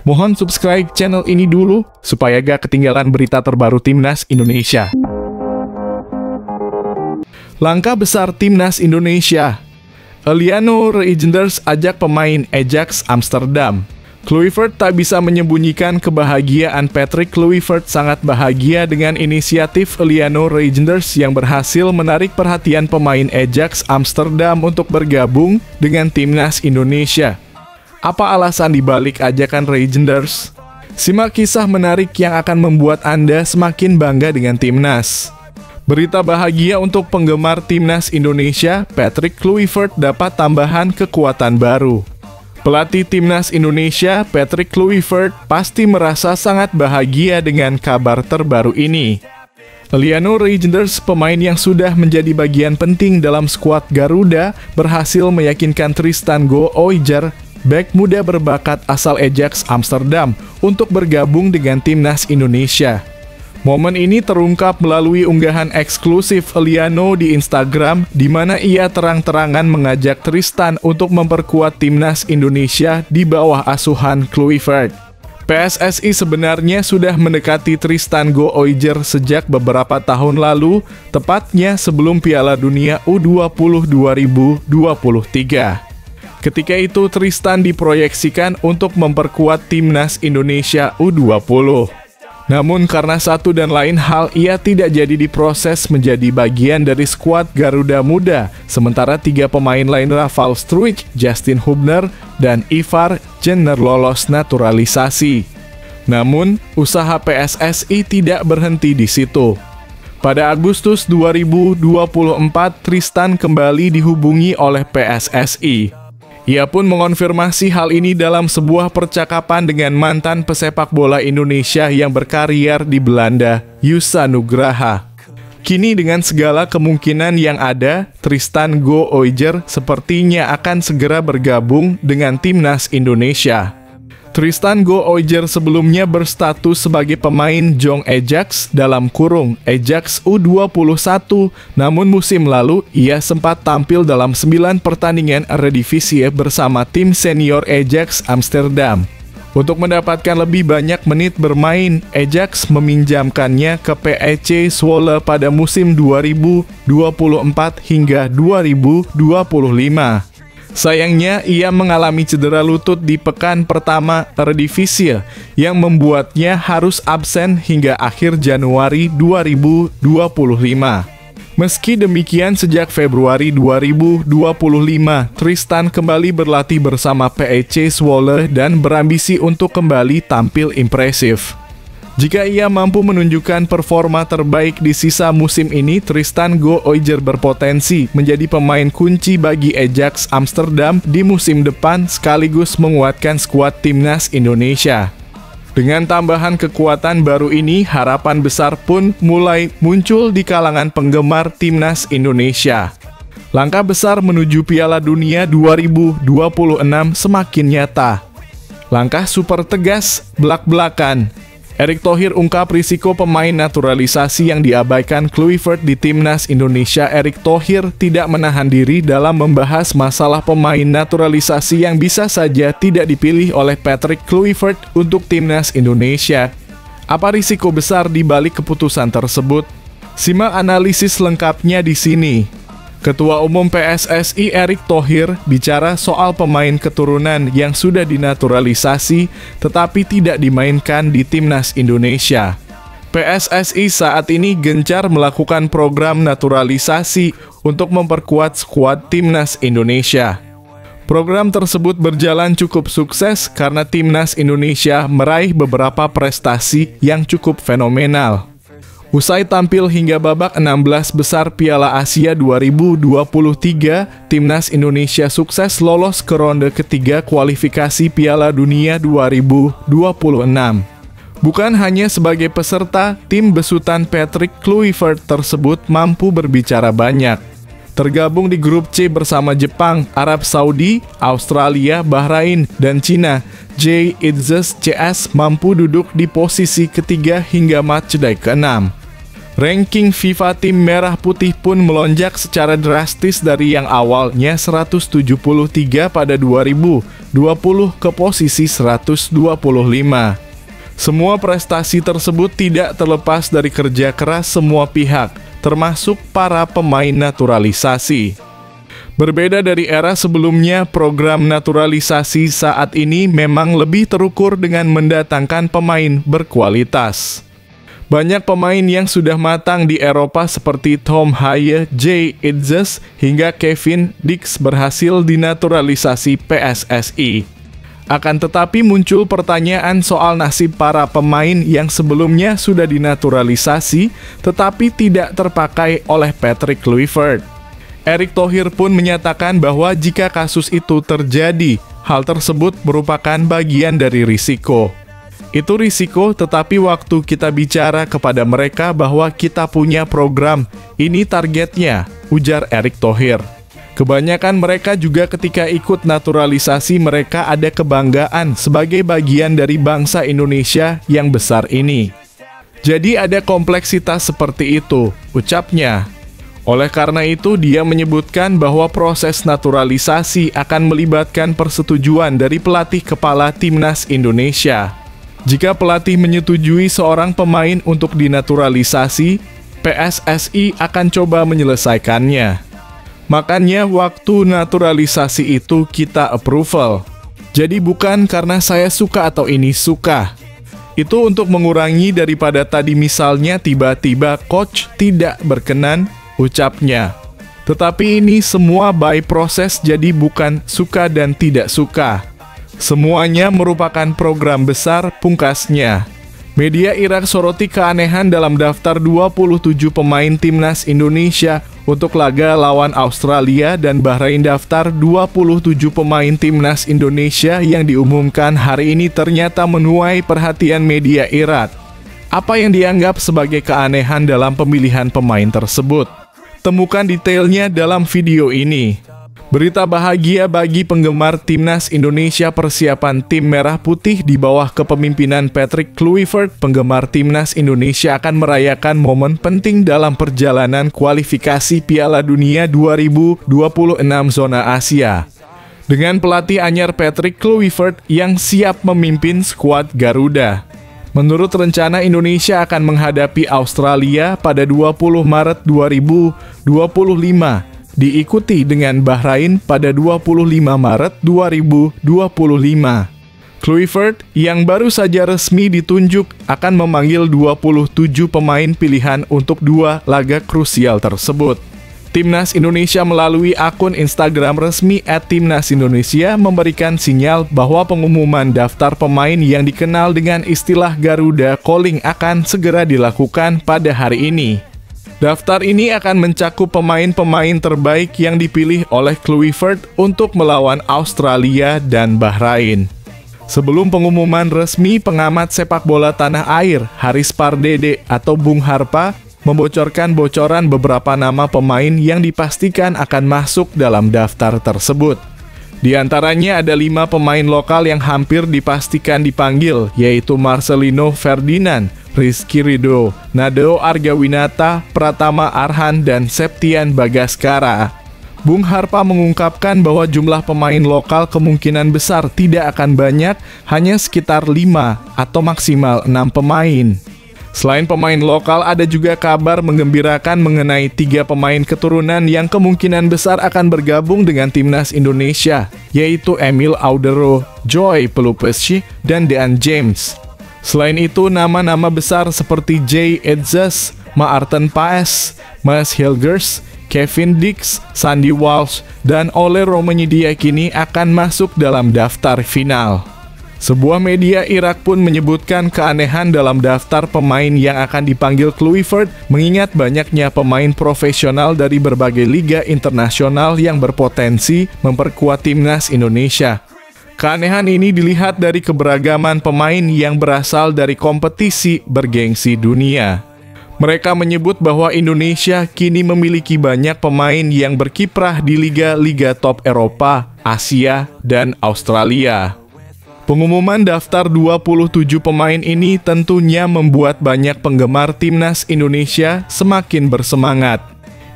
Mohon subscribe channel ini dulu, supaya gak ketinggalan berita terbaru Timnas Indonesia. Langkah besar Timnas Indonesia. Eliano Reijnders ajak pemain Ajax Amsterdam. Kluivert tak bisa menyembunyikan kebahagiaan. Patrick Kluivert sangat bahagia dengan inisiatif Eliano Reijnders yang berhasil menarik perhatian pemain Ajax Amsterdam untuk bergabung dengan Timnas Indonesia. Apa alasan dibalik ajakan Reijnders? Simak kisah menarik yang akan membuat Anda semakin bangga dengan Timnas. Berita bahagia untuk penggemar Timnas Indonesia, Patrick Kluivert dapat tambahan kekuatan baru. Pelatih Timnas Indonesia, Patrick Kluivert, pasti merasa sangat bahagia dengan kabar terbaru ini. Eliano Reijnders, pemain yang sudah menjadi bagian penting dalam skuad Garuda, berhasil meyakinkan Tristan Gooijer, bek muda berbakat asal Ajax Amsterdam, untuk bergabung dengan Timnas Indonesia. Momen ini terungkap melalui unggahan eksklusif Eliano di Instagram, di mana ia terang-terangan mengajak Tristan untuk memperkuat Timnas Indonesia di bawah asuhan Kluivert. PSSI sebenarnya sudah mendekati Tristan Gooijer sejak beberapa tahun lalu, tepatnya sebelum Piala Dunia U20 2023. Ketika itu Tristan diproyeksikan untuk memperkuat Timnas Indonesia U20. Namun karena satu dan lain hal ia tidak jadi diproses menjadi bagian dari skuad Garuda Muda, sementara 3 pemain lain Rafal Struijk, Justin Hubner, dan Ivar Jenner lolos naturalisasi. Namun, usaha PSSI tidak berhenti di situ. Pada Agustus 2024, Tristan kembali dihubungi oleh PSSI. Ia pun mengonfirmasi hal ini dalam sebuah percakapan dengan mantan pesepak bola Indonesia yang berkarier di Belanda, Yusa Nugraha. Kini dengan segala kemungkinan yang ada, Tristan Gooijer sepertinya akan segera bergabung dengan Timnas Indonesia. Tristan Gooijer sebelumnya berstatus sebagai pemain Jong Ajax (Ajax U21), namun musim lalu ia sempat tampil dalam 9 pertandingan Eredivisie bersama tim senior Ajax Amsterdam. Untuk mendapatkan lebih banyak menit bermain, Ajax meminjamkannya ke PEC Zwolle pada musim 2024 hingga 2025. Sayangnya, ia mengalami cedera lutut di pekan pertama Eredivisie yang membuatnya harus absen hingga akhir Januari 2025. Meski demikian, sejak Februari 2025, Tristan kembali berlatih bersama PEC Zwolle dan berambisi untuk kembali tampil impresif. Jika ia mampu menunjukkan performa terbaik di sisa musim ini, Tristan Gooijer berpotensi menjadi pemain kunci bagi Ajax Amsterdam di musim depan sekaligus menguatkan skuad Timnas Indonesia. Dengan tambahan kekuatan baru ini, harapan besar pun mulai muncul di kalangan penggemar Timnas Indonesia. Langkah besar menuju Piala Dunia 2026 semakin nyata. Langkah super tegas, belak-belakan. Erick Thohir ungkap risiko pemain naturalisasi yang diabaikan Kluivert di Timnas Indonesia. Erick Thohir tidak menahan diri dalam membahas masalah pemain naturalisasi yang bisa saja tidak dipilih oleh Patrick Kluivert untuk Timnas Indonesia. Apa risiko besar di balik keputusan tersebut? Simak analisis lengkapnya di sini. Ketua Umum PSSI Erick Thohir bicara soal pemain keturunan yang sudah dinaturalisasi tetapi tidak dimainkan di Timnas Indonesia. PSSI saat ini gencar melakukan program naturalisasi untuk memperkuat skuad Timnas Indonesia. Program tersebut berjalan cukup sukses karena Timnas Indonesia meraih beberapa prestasi yang cukup fenomenal. Usai tampil hingga babak 16 besar Piala Asia 2023, Timnas Indonesia sukses lolos ke ronde ketiga kualifikasi Piala Dunia 2026. Bukan hanya sebagai peserta, tim besutan Patrick Kluivert tersebut mampu berbicara banyak. Tergabung di grup C bersama Jepang, Arab Saudi, Australia, Bahrain, dan Cina, JITZES CS mampu duduk di posisi ketiga hingga matchday ke-6. Ranking FIFA tim merah putih pun melonjak secara drastis dari yang awalnya 173 pada 2020 ke posisi 125. Semua prestasi tersebut tidak terlepas dari kerja keras semua pihak, termasuk para pemain naturalisasi. Berbeda dari era sebelumnya, program naturalisasi saat ini memang lebih terukur dengan mendatangkan pemain berkualitas. Banyak pemain yang sudah matang di Eropa seperti Tom Haye, Jay Idzes, hingga Kevin Dix berhasil dinaturalisasi PSSI. Akan tetapi muncul pertanyaan soal nasib para pemain yang sebelumnya sudah dinaturalisasi tetapi tidak terpakai oleh Patrick Kluivert. Erick Thohir pun menyatakan bahwa jika kasus itu terjadi, hal tersebut merupakan bagian dari risiko. Itu risiko, tetapi waktu kita bicara kepada mereka bahwa kita punya program, ini targetnya, ujar Erick Thohir. Kebanyakan mereka juga ketika ikut naturalisasi mereka ada kebanggaan sebagai bagian dari bangsa Indonesia yang besar ini. Jadi ada kompleksitas seperti itu, ucapnya. Oleh karena itu, dia menyebutkan bahwa proses naturalisasi akan melibatkan persetujuan dari pelatih kepala Timnas Indonesia. Jika pelatih menyetujui seorang pemain untuk dinaturalisasi, PSSI akan coba menyelesaikannya. Makanya waktu naturalisasi itu kita approval. Jadi bukan karena saya suka atau ini suka. Itu untuk mengurangi daripada tadi misalnya tiba-tiba coach tidak berkenan, ucapnya. Tetapi ini semua by proses, jadi bukan suka dan tidak suka. Semuanya merupakan program besar, pungkasnya. Media Irak soroti keanehan dalam daftar 27 pemain Timnas Indonesia untuk laga lawan Australia dan Bahrain. Daftar 27 pemain Timnas Indonesia yang diumumkan hari ini ternyata menuai perhatian media Irak. Apa yang dianggap sebagai keanehan dalam pemilihan pemain tersebut? Temukan detailnya dalam video ini. Berita bahagia bagi penggemar Timnas Indonesia. Persiapan tim merah putih di bawah kepemimpinan Patrick Kluivert, penggemar Timnas Indonesia akan merayakan momen penting dalam perjalanan kualifikasi Piala Dunia 2026 zona Asia. Dengan pelatih anyar Patrick Kluivert yang siap memimpin skuad Garuda. Menurut rencana, Indonesia akan menghadapi Australia pada 20 Maret 2025. Diikuti dengan Bahrain pada 25 Maret 2025. Kluivert yang baru saja resmi ditunjuk akan memanggil 27 pemain pilihan untuk dua laga krusial tersebut. Timnas Indonesia melalui akun Instagram resmi @timnasindonesia memberikan sinyal bahwa pengumuman daftar pemain yang dikenal dengan istilah Garuda Calling akan segera dilakukan pada hari ini. Daftar ini akan mencakup pemain-pemain terbaik yang dipilih oleh Kluivert untuk melawan Australia dan Bahrain. Sebelum pengumuman resmi, pengamat sepak bola tanah air Haris Pardede atau Bung Harpa membocorkan bocoran beberapa nama pemain yang dipastikan akan masuk dalam daftar tersebut. Di antaranya ada 5 pemain lokal yang hampir dipastikan dipanggil, yaitu Marcelino Ferdinand, Rizky Ridho, Nadeo Argawinata, Pratama Arhan, dan Septian Bagaskara. Bung Harpa mengungkapkan bahwa jumlah pemain lokal kemungkinan besar tidak akan banyak, hanya sekitar 5 atau maksimal 6 pemain. Selain pemain lokal, ada juga kabar menggembirakan mengenai 3 pemain keturunan yang kemungkinan besar akan bergabung dengan Timnas Indonesia, yaitu Emil Audero, Joy Pelupesci, dan Dean James. Selain itu, nama-nama besar seperti Jay Idzes, Maarten Paes, Mas Hilgers, Kevin Dix, Sandy Walsh, dan Ole Romani diyakini akan masuk dalam daftar final. Sebuah media Irak pun menyebutkan keanehan dalam daftar pemain yang akan dipanggil Kluivert, mengingat banyaknya pemain profesional dari berbagai liga internasional yang berpotensi memperkuat Timnas Indonesia. Keanehan ini dilihat dari keberagaman pemain yang berasal dari kompetisi bergengsi dunia. Mereka menyebut bahwa Indonesia kini memiliki banyak pemain yang berkiprah di liga-liga top Eropa, Asia, dan Australia. Pengumuman daftar 27 pemain ini tentunya membuat banyak penggemar timnas Indonesia semakin bersemangat.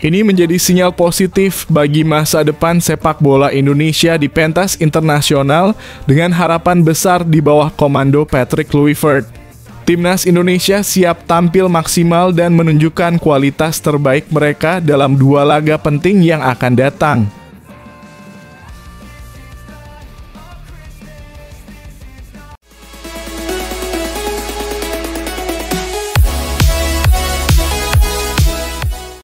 Ini menjadi sinyal positif bagi masa depan sepak bola Indonesia di pentas internasional dengan harapan besar di bawah komando Patrick Kluivert. Timnas Indonesia siap tampil maksimal dan menunjukkan kualitas terbaik mereka dalam 2 laga penting yang akan datang.